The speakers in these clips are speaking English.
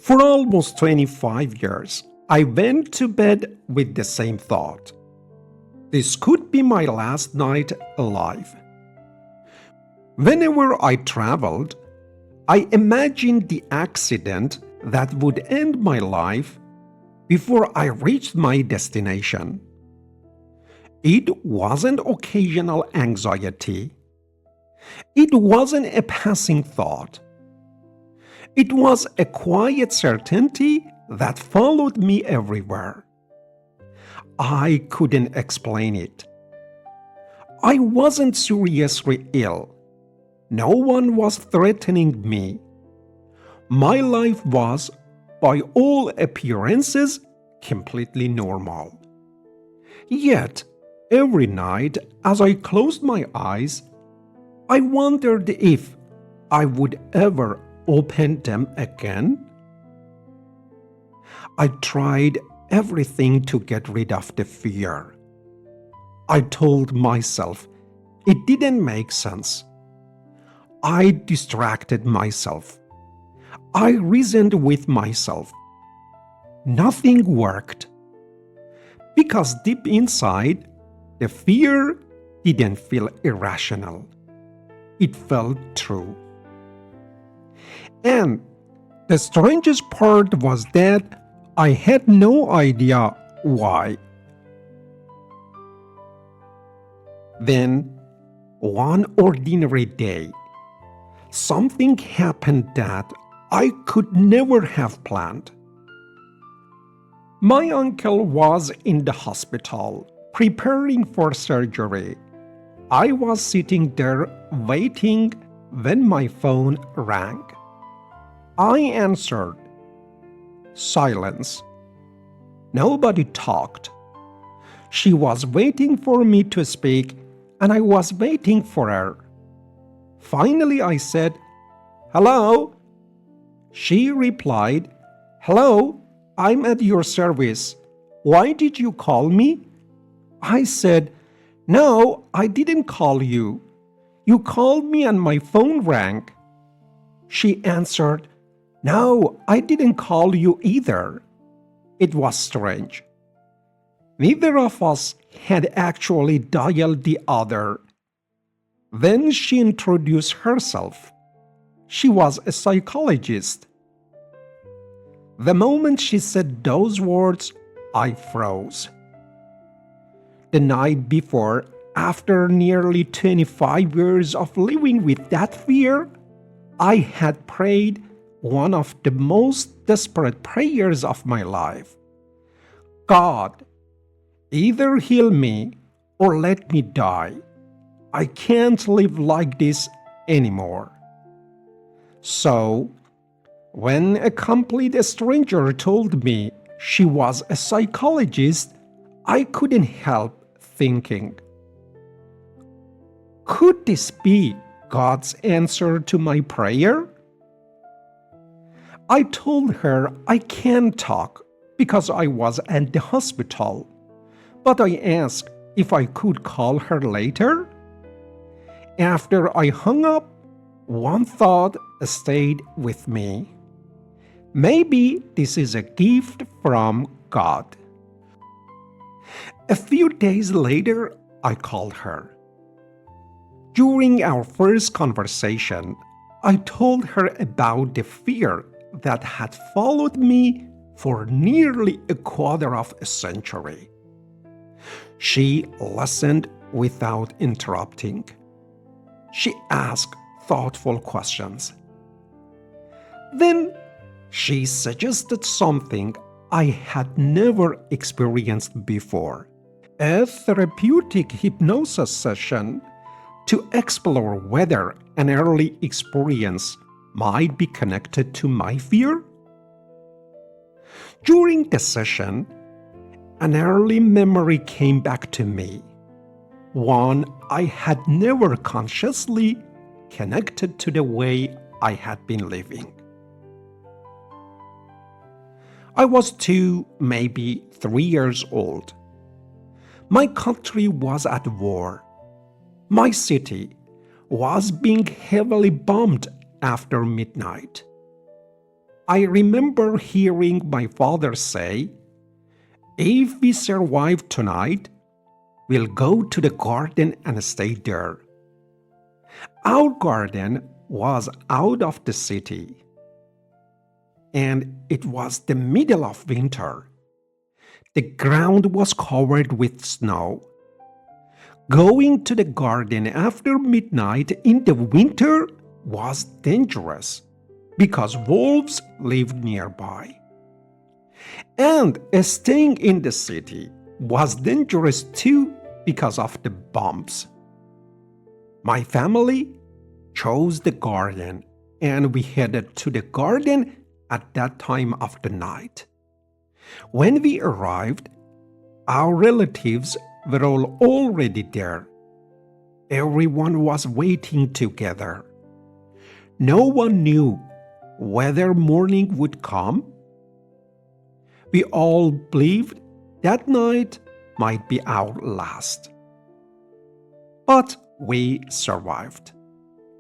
For almost 25 years, I went to bed with the same thought. This could be my last night alive. Whenever I traveled, I imagined the accident that would end my life before I reached my destination. It wasn't occasional anxiety. It wasn't a passing thought. It was a quiet certainty that followed me everywhere. I couldn't explain it. I wasn't seriously ill. No one was threatening me. My life was, by all appearances, completely normal. Yet, every night as I closed my eyes, I wondered if I would ever open them again. I tried everything to get rid of the fear. I told myself it didn't make sense. I distracted myself. I reasoned with myself. Nothing worked. Because deep inside, the fear didn't feel irrational. It felt true. And the strangest part was that I had no idea why. Then, one ordinary day, something happened that I could never have planned. My uncle was in the hospital, preparing for surgery. I was sitting there waiting when my phone rang. I answered. Silence. Nobody talked. She was waiting for me to speak, and I was waiting for her. Finally, I said, "Hello?" She replied, "Hello, I'm at your service. Why did you call me?" I said, "No, I didn't call you. You called me and my phone rang." She answered, "No, I didn't call you either." It was strange. Neither of us had actually dialed the other. Then she introduced herself. She was a psychologist. The moment she said those words, I froze. The night before, after nearly 25 years of living with that fear, I had prayed one of the most desperate prayers of my life. God, either heal me or let me die. I can't live like this anymore. So, when a complete stranger told me she was a psychologist, I couldn't help thinking, could this be God's answer to my prayer? I told her I can't talk because I was at the hospital, but I asked if I could call her later. After I hung up, one thought stayed with me. Maybe this is a gift from God. A few days later, I called her. During our first conversation, I told her about the fear that had followed me for nearly a quarter of a century. She listened without interrupting. She asked thoughtful questions. Then she suggested something I had never experienced before, a therapeutic hypnosis session to explore whether an early experience might be connected to my fear. During the session, an early memory came back to me, one I had never consciously connected to the way I had been living. I was 2, maybe 3 years old. My country was at war. My city was being heavily bombed after midnight. I remember hearing my father say, "If we survive tonight, we'll go to the garden and stay there." Our garden was out of the city, and it was the middle of winter. The ground was covered with snow. Going to the garden after midnight in the winter was dangerous because wolves lived nearby. And staying in the city was dangerous too because of the bombs. My family chose the garden, and we headed to the garden at that time of the night. When we arrived, our relatives were all already there. Everyone was waiting together. No one knew whether morning would come. We all believed that night might be our last. But we survived.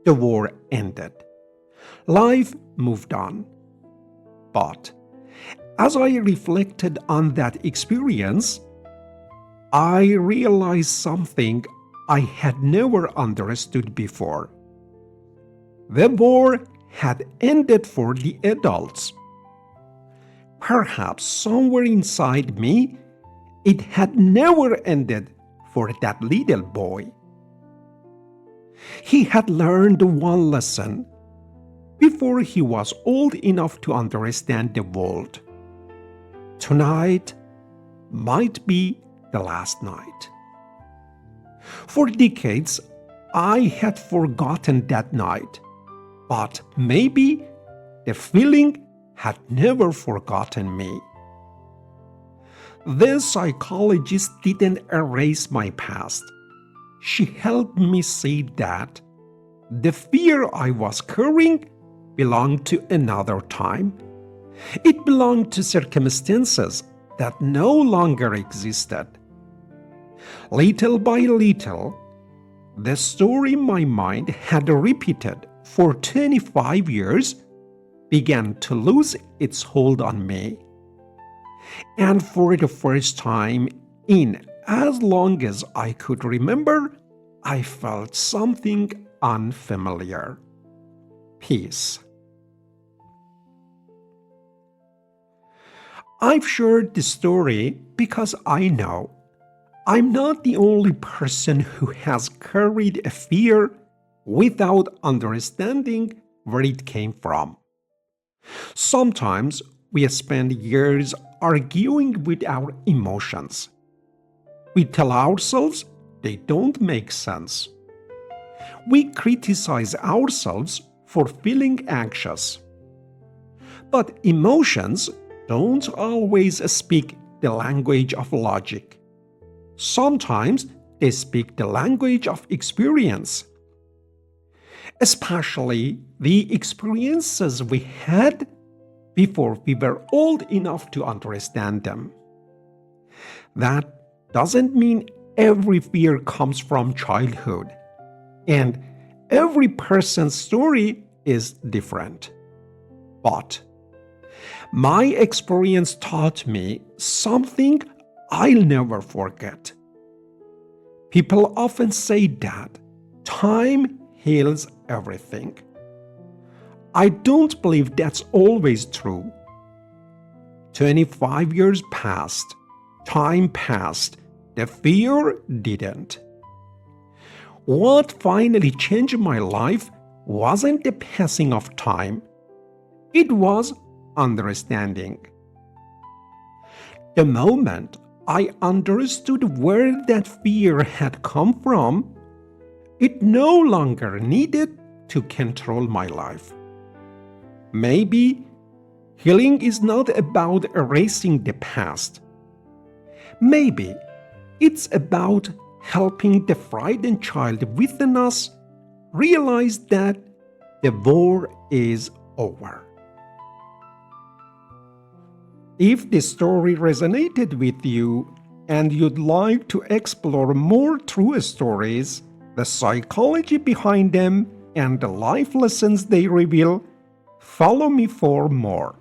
The war ended. Life moved on. But as I reflected on that experience, I realized something I had never understood before. The war had ended for the adults. Perhaps somewhere inside me, it had never ended for that little boy. He had learned one lesson before he was old enough to understand the world. Tonight might be the last night. For decades, I had forgotten that night, but maybe the feeling had never forgotten me. The psychologist didn't erase my past. She helped me see that the fear I was carrying belonged to another time. It belonged to circumstances that no longer existed. Little by little, the story my mind had repeated for 25 years began to lose its hold on me. And for the first time in as long as I could remember, I felt something unfamiliar. Peace. I've shared this story because I know I'm not the only person who has carried a fear without understanding where it came from. Sometimes we spend years arguing with our emotions. We tell ourselves they don't make sense. We criticize ourselves for feeling anxious. But emotions don't always speak the language of logic. Sometimes they speak the language of experience, especially the experiences we had before we were old enough to understand them. That doesn't mean every fear comes from childhood, and every person's story is different. But my experience taught me something I'll never forget. People often say that time heals everything. I don't believe that's always true. 25 years passed, time passed, the fear didn't. What finally changed my life wasn't the passing of time, it was understanding. The moment I understood where that fear had come from, it no longer needed to control my life. Maybe healing is not about erasing the past. Maybe it's about helping the frightened child within us realize that the war is over. If this story resonated with you and you'd like to explore more true stories, the psychology behind them, and the life lessons they reveal, Follow me for more.